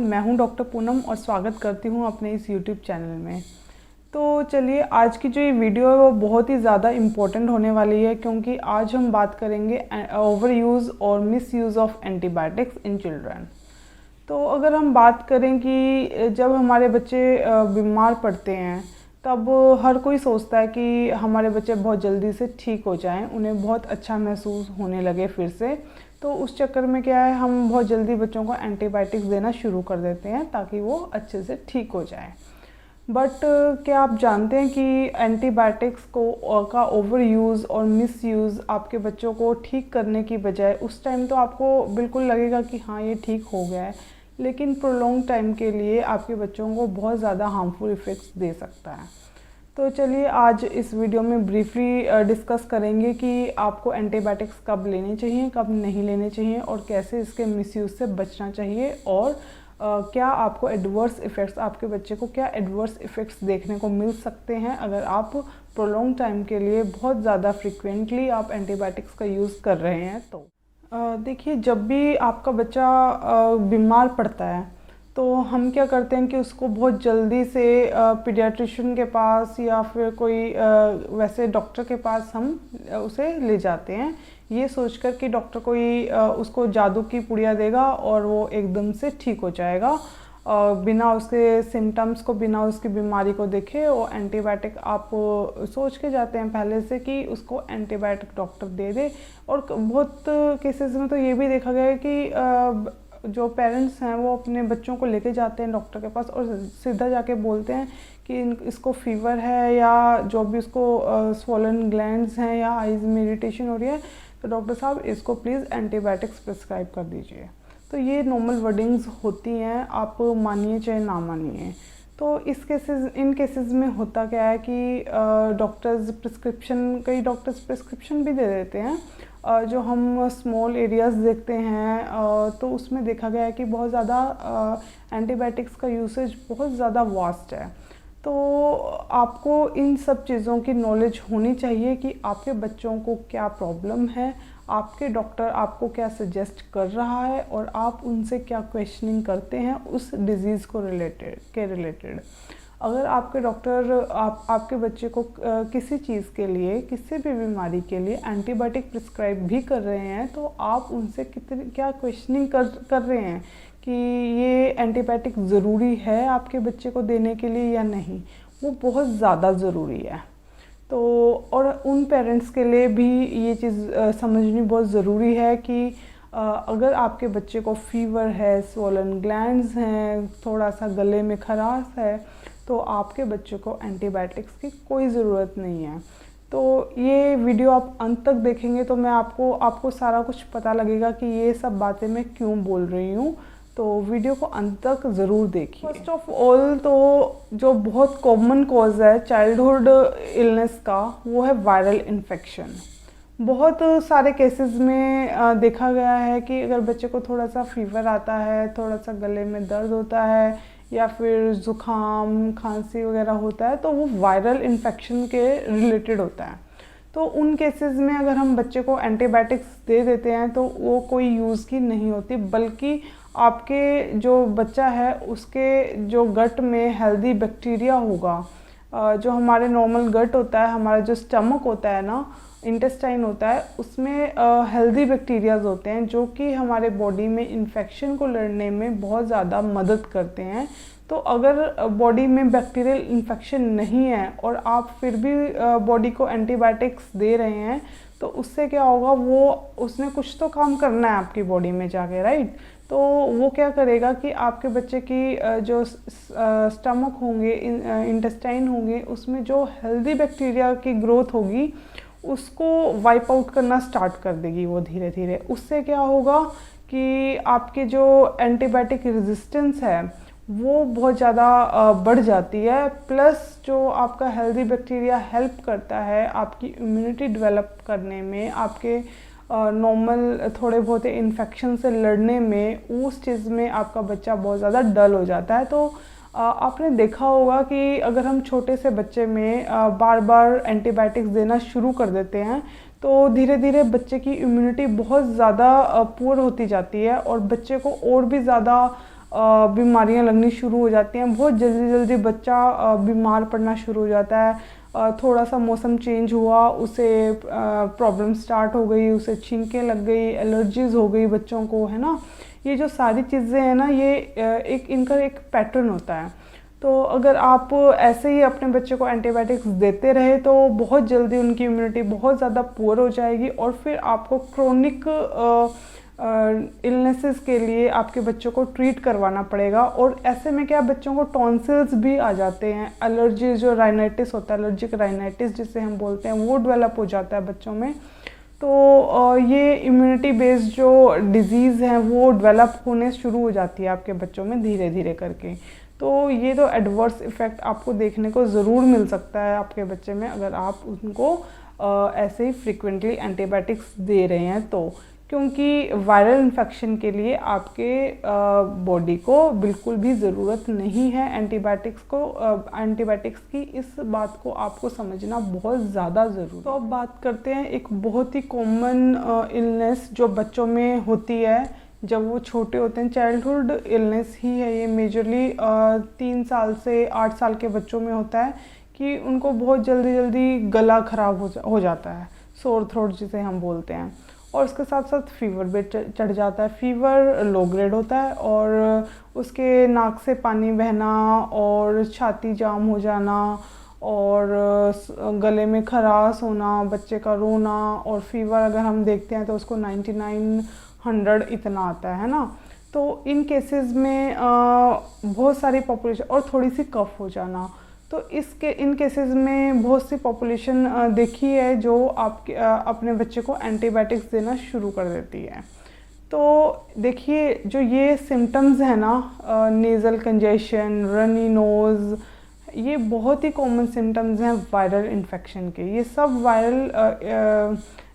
मैं हूं डॉक्टर पूनम और स्वागत करती हूं अपने इस यूट्यूब चैनल में। तो चलिए, आज की जो ये वीडियो है वो बहुत ही ज़्यादा इम्पोर्टेंट होने वाली है, क्योंकि आज हम बात करेंगे ओवर यूज़ और miss use of antibiotics in children. तो अगर हम बात करें कि जब हमारे बच्चे बीमार पड़ते हैं, तब हर कोई सोचता है कि हमारे बच्चे बहुत जल्दी से ठीक हो जाएं, उन्हें बहुत अच्छा महसूस होने लगे फिर से। तो उस चक्कर में क्या है, हम बहुत जल्दी बच्चों को एंटीबायोटिक्स देना शुरू कर देते हैं ताकि वो अच्छे से ठीक हो जाए। बट क्या आप जानते हैं कि एंटीबायोटिक्स का ओवर यूज़ और मिस यूज़ आपके बच्चों को ठीक करने की बजाय उस टाइम तो आपको बिल्कुल लगेगा कि हाँ ये ठीक हो गया है, लेकिन प्रोलॉन्ग टाइम के लिए आपके बच्चों को बहुत ज़्यादा हार्मफुल इफ़ेक्ट्स दे सकता है। तो चलिए, आज इस वीडियो में ब्रीफली डिस्कस करेंगे कि आपको एंटीबायोटिक्स कब लेने चाहिए, कब नहीं लेने चाहिए और कैसे इसके मिसयूज़ से बचना चाहिए, और क्या आपको एडवर्स इफ़ेक्ट्स, आपके बच्चे को क्या एडवर्स इफ़ेक्ट्स देखने को मिल सकते हैं अगर आप प्रोलॉन्ग टाइम के लिए बहुत ज़्यादा फ्रिक्वेंटली आप एंटीबायोटिक्स का यूज़ कर रहे हैं। तो देखिए, जब भी आपका बच्चा बीमार पड़ता है तो हम क्या करते हैं कि उसको बहुत जल्दी से पीडियाट्रिशियन के पास या फिर कोई वैसे डॉक्टर के पास हम उसे ले जाते हैं, ये सोचकर कि डॉक्टर कोई उसको जादू की पुड़िया देगा और वो एकदम से ठीक हो जाएगा, बिना उसके सिम्टम्स को, बिना उसकी बीमारी को देखे। और एंटीबायोटिक आप सोच के जाते हैं पहले से कि उसको एंटीबायोटिक डॉक्टर दे दे। और बहुत केसेस में तो ये भी देखा गया है कि जो पेरेंट्स हैं वो अपने बच्चों को लेके जाते हैं डॉक्टर के पास और सीधा जाके बोलते हैं कि इसको फीवर है या जो भी उसको स्वॉलन ग्लैंड्स हैं या आइज़ में इरिटेशन हो रही है, तो डॉक्टर साहब इसको प्लीज़ एंटीबायोटिक्स प्रिस्क्राइब कर दीजिए। तो ये नॉर्मल वर्डिंग्स होती हैं, आप मानिए चाहे ना मानिए। तो इन केसेस में होता क्या है कि कई डॉक्टर्स प्रिस्क्रिप्शन भी दे देते हैं। जो हम स्मॉल एरियाज़ देखते हैं तो उसमें देखा गया है कि बहुत ज़्यादा एंटीबायोटिक्स का यूसेज बहुत ज़्यादा वास्ट है। तो आपको इन सब चीज़ों की नॉलेज होनी चाहिए कि आपके बच्चों को क्या प्रॉब्लम है, आपके डॉक्टर आपको क्या सजेस्ट कर रहा है और आप उनसे क्या क्वेश्चनिंग करते हैं उस डिज़ीज़ को रिलेटेड। अगर आपके डॉक्टर आपके बच्चे को किसी चीज़ के लिए, किसी भी बीमारी के लिए एंटीबायोटिक प्रिस्क्राइब भी कर रहे हैं, तो आप उनसे क्या क्वेश्चनिंग कर रहे हैं कि ये एंटीबायोटिक ज़रूरी है आपके बच्चे को देने के लिए या नहीं, वो बहुत ज़्यादा ज़रूरी है। तो और उन पेरेंट्स के लिए भी ये चीज़ समझनी बहुत ज़रूरी है कि अगर आपके बच्चे को फीवर है, स्वॉलन ग्लैंड्स हैं, थोड़ा सा गले में खराश है, तो आपके बच्चे को एंटीबायोटिक्स की कोई ज़रूरत नहीं है। तो ये वीडियो आप अंत तक देखेंगे तो मैं आपको सारा कुछ पता लगेगा कि ये सब बातें मैं क्यों बोल रही हूँ। तो वीडियो को अंत तक ज़रूर देखिए। फर्स्ट ऑफ ऑल, तो जो बहुत कॉमन कॉज है चाइल्डहुड इलनेस का, वो है वायरल इन्फेक्शन। बहुत सारे केसेस में देखा गया है कि अगर बच्चे को थोड़ा सा फीवर आता है, थोड़ा सा गले में दर्द होता है या फिर ज़ुकाम, खांसी वगैरह होता है, तो वो वायरल इन्फेक्शन के रिलेटेड होता है। तो उन केसेस में अगर हम बच्चे को एंटीबायोटिक्स दे देते हैं तो वो कोई यूज़ की नहीं होती, बल्कि आपके जो बच्चा है उसके जो गट में हेल्दी बैक्टीरिया होगा, जो हमारे नॉर्मल गट होता है, हमारा जो स्टमक होता है ना, इंटेस्टाइन होता है, उसमें हेल्दी बैक्टीरियाज होते हैं जो कि हमारे बॉडी में इन्फेक्शन को लड़ने में बहुत ज़्यादा मदद करते हैं। तो अगर बॉडी में बैक्टीरियल इन्फेक्शन नहीं है और आप फिर भी बॉडी को एंटीबायोटिक्स दे रहे हैं, तो उससे क्या होगा, उसने कुछ तो काम करना है आपकी बॉडी में जाके, राइट। तो वो क्या करेगा कि आपके बच्चे की जो स्टमक होंगे, इंटेस्टाइन होंगे, उसमें जो हेल्दी बैक्टीरिया की ग्रोथ होगी उसको वाइप आउट करना स्टार्ट कर देगी वो धीरे धीरे। उससे क्या होगा कि आपके जो एंटीबायोटिक रेजिस्टेंस है वो बहुत ज़्यादा बढ़ जाती है, प्लस जो आपका हेल्दी बैक्टीरिया हेल्प करता है आपकी इम्यूनिटी डेवलप करने में, आपके नॉर्मल थोड़े बहुत इन्फेक्शन से लड़ने में, उस चीज़ में आपका बच्चा बहुत ज़्यादा डल हो जाता है। तो आपने देखा होगा कि अगर हम छोटे से बच्चे में बार बार एंटीबायोटिक्स देना शुरू कर देते हैं तो धीरे धीरे बच्चे की इम्यूनिटी बहुत ज़्यादा पुअर होती जाती है और बच्चे को और भी ज़्यादा बीमारियां लगनी शुरू हो जाती हैं। बहुत जल्दी जल्दी बच्चा बीमार पड़ना शुरू हो जाता है। थोड़ा सा मौसम चेंज हुआ उसे प्रॉब्लम स्टार्ट हो गई, उसे छींकें लग गई, एलर्जीज़ हो गई बच्चों को, है ना। ये जो सारी चीज़ें हैं ना, ये इनका एक पैटर्न होता है। तो अगर आप ऐसे ही अपने बच्चे को एंटीबायोटिक्स देते रहे तो बहुत जल्दी उनकी इम्यूनिटी बहुत ज़्यादा पुअर हो जाएगी और फिर आपको क्रोनिक इलनेसेस के लिए आपके बच्चों को ट्रीट करवाना पड़ेगा। और ऐसे में क्या, बच्चों को टॉन्सिल्स भी आ जाते हैं, एलर्जी जो राइनाइटिस होता है, एलर्जिक राइनाइटिस जिसे हम बोलते हैं, वो डेवलप हो जाता है बच्चों में। तो ये इम्यूनिटी बेस्ड जो डिज़ीज़ हैं वो डेवलप होने शुरू हो जाती है आपके बच्चों में धीरे धीरे करके। तो ये तो एडवर्स इफ़ेक्ट आपको देखने को ज़रूर मिल सकता है आपके बच्चे में अगर आप उनको ऐसे ही फ्रीक्वेंटली एंटीबायोटिक्स दे रहे हैं तो, क्योंकि वायरल इन्फेक्शन के लिए आपके बॉडी को बिल्कुल भी ज़रूरत नहीं है एंटीबायोटिक्स की। इस बात को आपको समझना बहुत ज़्यादा ज़रूरी है। तो अब बात करते हैं एक बहुत ही कॉमन इलनेस जो बच्चों में होती है जब वो छोटे होते हैं। चाइल्डहुड इलनेस ही है ये, मेजरली 3 साल से 8 साल के बच्चों में होता है कि उनको बहुत जल्दी जल्दी गला ख़राब हो जाता है, सोर थ्रोट जिसे हम बोलते हैं। और उसके साथ साथ फीवर भी चढ़ जाता है। फीवर लो ग्रेड होता है और उसके नाक से पानी बहना और छाती जाम हो जाना और गले में खराश होना, बच्चे का रोना, और फीवर अगर हम देखते हैं तो उसको 9900 इतना आता है ना। तो इन केसेस में बहुत सारी पॉपुलेशन, और थोड़ी सी कफ हो जाना, तो इन केसेस में बहुत सी पॉपुलेशन देखी है जो आपके अपने बच्चे को एंटीबायोटिक्स देना शुरू कर देती है। तो देखिए जो ये सिम्टम्स हैं ना, नेज़ल कंजेशन, रनी नोज़, ये बहुत ही कॉमन सिम्टम्स हैं वायरल इन्फेक्शन के। ये सब वायरल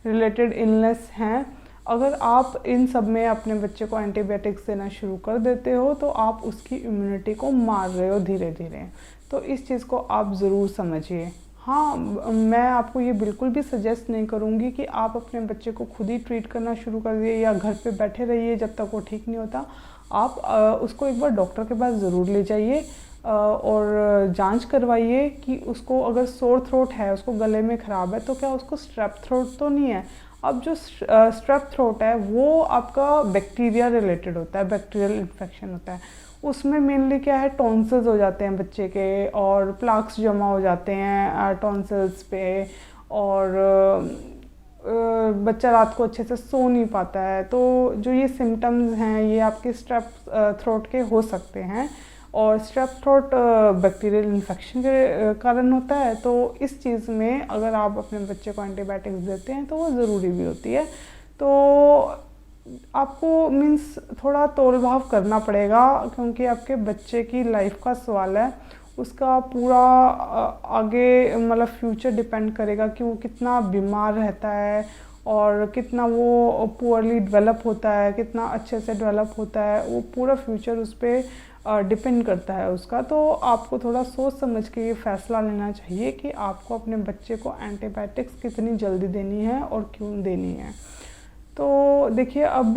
रिलेटेड इलनेस हैं। अगर आप इन सब में अपने बच्चे को एंटीबायोटिक्स देना शुरू कर देते हो तो आप उसकी इम्यूनिटी को मार रहे हो धीरे धीरे। तो इस चीज़ को आप ज़रूर समझिए। हाँ, मैं आपको ये बिल्कुल भी सजेस्ट नहीं करूँगी कि आप अपने बच्चे को खुद ही ट्रीट करना शुरू कर दिए या घर पे बैठे रहिए जब तक वो ठीक नहीं होता। आप उसको एक बार डॉक्टर के पास ज़रूर ले जाइए और जांच करवाइए कि उसको अगर सोर थ्रोट है, उसको गले में ख़राब है, तो क्या उसको स्ट्रेप थ्रोट तो नहीं है। अब जो स्ट्रेप थ्रोट है वो आपका बैक्टीरिया रिलेटेड होता है, बैक्टीरियल इन्फेक्शन होता है। उसमें मेनली क्या है, टॉन्सिल्स हो जाते हैं बच्चे के और प्लाक्स जमा हो जाते हैं टॉन्सिल्स पे, और बच्चा रात को अच्छे से सो नहीं पाता है। तो जो ये सिम्टम्स हैं ये आपके स्ट्रेप थ्रोट के हो सकते हैं, और स्ट्रेप थ्रोट बैक्टीरियल इन्फेक्शन के कारण होता है। तो इस चीज़ में अगर आप अपने बच्चे को एंटीबायोटिक्स देते हैं तो वो ज़रूरी भी होती है। तो आपको मीन्स थोड़ा तोल भाव करना पड़ेगा, क्योंकि आपके बच्चे की लाइफ का सवाल है। उसका पूरा आगे मतलब फ्यूचर डिपेंड करेगा कि वो कितना बीमार रहता है और कितना वो पुअरली डेवलप होता है, कितना अच्छे से डेवलप होता है। वो पूरा फ्यूचर उस पर डिपेंड करता है उसका। तो आपको थोड़ा सोच समझ के ये फ़ैसला लेना चाहिए कि आपको अपने बच्चे को एंटीबायोटिक्स कितनी जल्दी देनी है और क्यों देनी है। तो देखिए अब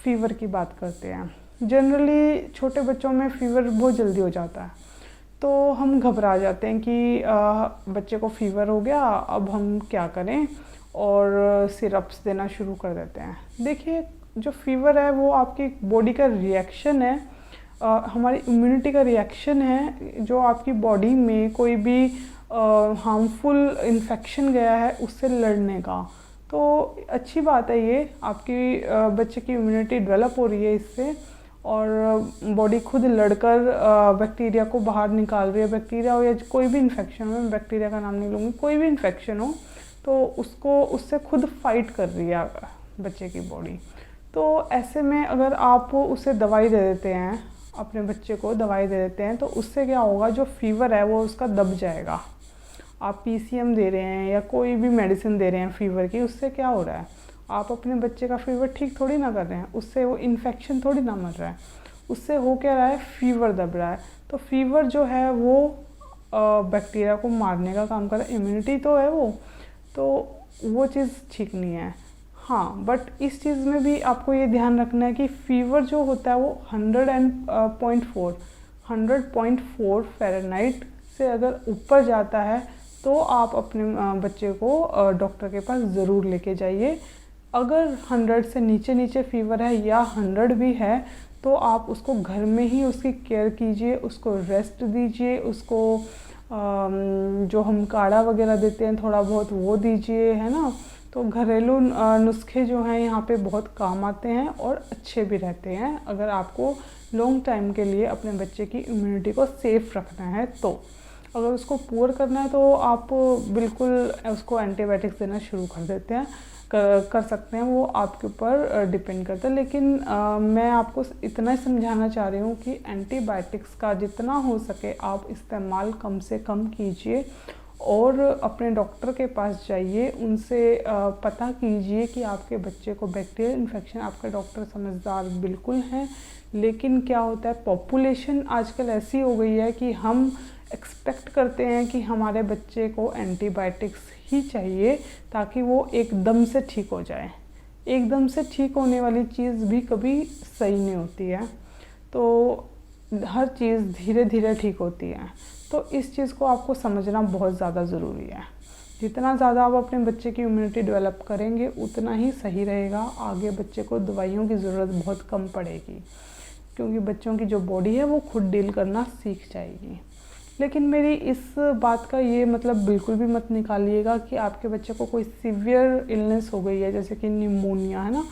फ़ीवर की बात करते हैं। जनरली छोटे बच्चों में फ़ीवर बहुत जल्दी हो जाता है, तो हम घबरा जाते हैं कि बच्चे को फ़ीवर हो गया, अब हम क्या करें, और सिरप्स देना शुरू कर देते हैं। देखिए जो फ़ीवर है वो आपकी बॉडी का रिएक्शन है, हमारी इम्यूनिटी का रिएक्शन है, जो आपकी बॉडी में कोई भी हार्मफुल इन्फेक्शन गया है उससे लड़ने का। तो अच्छी बात है ये, आपकी बच्चे की इम्यूनिटी डेवलप हो रही है इससे, और बॉडी खुद लड़कर बैक्टीरिया को बाहर निकाल रही है। बैक्टीरिया हो या कोई भी इन्फेक्शन हो, मैं बैक्टीरिया का नाम नहीं लूँगी, कोई भी इन्फेक्शन हो तो उससे खुद फाइट कर रही है बच्चे की बॉडी। तो ऐसे में अगर आप उसे दवाई दे देते हैं, अपने बच्चे को दवाई दे देते हैं, तो उससे क्या होगा, जो फ़ीवर है वो उसका दब जाएगा। आप PCM दे रहे हैं या कोई भी मेडिसिन दे रहे हैं फ़ीवर की, उससे क्या हो रहा है, आप अपने बच्चे का फ़ीवर ठीक थोड़ी ना कर रहे हैं, उससे वो इन्फेक्शन थोड़ी ना मर रहा है, उससे हो क्या रहा है, फीवर दब रहा है। तो फीवर जो है वो बैक्टीरिया को मारने का काम कर रहा है, इम्यूनिटी तो है वो, तो वो चीज़ ठीक नहीं है। हाँ, बट इस चीज़ में भी आपको ये ध्यान रखना है कि फीवर जो होता है वो 100.4 फ़ारेनहाइट से अगर ऊपर जाता है तो आप अपने बच्चे को डॉक्टर के पास ज़रूर लेके जाइए। अगर 100 से नीचे फीवर है या 100 भी है तो आप उसको घर में ही उसकी केयर कीजिए, उसको रेस्ट दीजिए, उसको जो हम काढ़ा वगैरह देते हैं थोड़ा बहुत वो दीजिए, है ना। तो घरेलू नुस्खे जो हैं यहाँ पे बहुत काम आते हैं और अच्छे भी रहते हैं अगर आपको लॉन्ग टाइम के लिए अपने बच्चे की इम्यूनिटी को सेफ रखना है। तो अगर उसको पुअर करना है तो आप बिल्कुल उसको एंटीबायोटिक्स देना शुरू कर देते हैं, कर सकते हैं, वो आपके ऊपर डिपेंड करता है। लेकिन मैं आपको इतना ही समझाना चाह रही हूँ कि एंटीबायोटिक्स का जितना हो सके आप इस्तेमाल कम से कम कीजिए और अपने डॉक्टर के पास जाइए, उनसे पता कीजिए कि आपके बच्चे को बैक्टीरियल इन्फेक्शन। आपके डॉक्टर समझदार बिल्कुल हैं, लेकिन क्या होता है, पॉपुलेशन आजकल ऐसी हो गई है कि हम एक्सपेक्ट करते हैं कि हमारे बच्चे को एंटीबायोटिक्स ही चाहिए ताकि वो एकदम से ठीक हो जाए। एकदम से ठीक होने वाली चीज़ भी कभी सही नहीं होती है, तो हर चीज़ धीरे धीरे ठीक होती है। तो इस चीज़ को आपको समझना बहुत ज़्यादा ज़रूरी है। जितना ज़्यादा आप अपने बच्चे की इम्यूनिटी डेवलप करेंगे उतना ही सही रहेगा। आगे बच्चे को दवाइयों की ज़रूरत बहुत कम पड़ेगी, क्योंकि बच्चों की जो बॉडी है वो खुद डील करना सीख जाएगी। लेकिन मेरी इस बात का ये मतलब बिल्कुल भी मत निकालिएगा कि आपके बच्चे को कोई सीवियर इलनेस हो गई है, जैसे कि निमोनिया, है ना,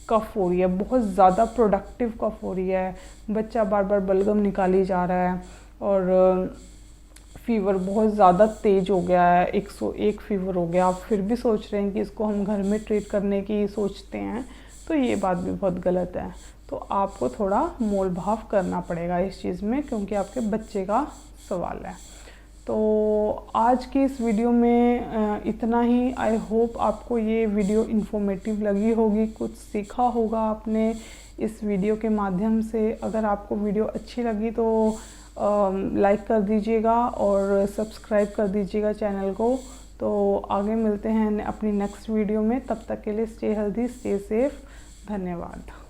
कफ़ हो रही है, बहुत ज़्यादा प्रोडक्टिव कफ़ हो रही है, बच्चा बार बार बलगम निकाली जा रहा है और फीवर बहुत ज़्यादा तेज़ हो गया है, 101 फीवर हो गया, आप फिर भी सोच रहे हैं कि इसको हम घर में ट्रीट करने की सोचते हैं, तो ये बात भी बहुत गलत है। तो आपको थोड़ा मोल भाव करना पड़ेगा इस चीज़ में, क्योंकि आपके बच्चे का सवाल है। तो आज की इस वीडियो में इतना ही। आई होप आपको ये वीडियो इन्फॉर्मेटिव लगी होगी, कुछ सीखा होगा आपने इस वीडियो के माध्यम से। अगर आपको वीडियो अच्छी लगी तो लाइक कर दीजिएगा और सब्सक्राइब कर दीजिएगा चैनल को। तो आगे मिलते हैं अपनी नेक्स्ट वीडियो में, तब तक के लिए स्टे हेल्दी, स्टे सेफ। धन्यवाद।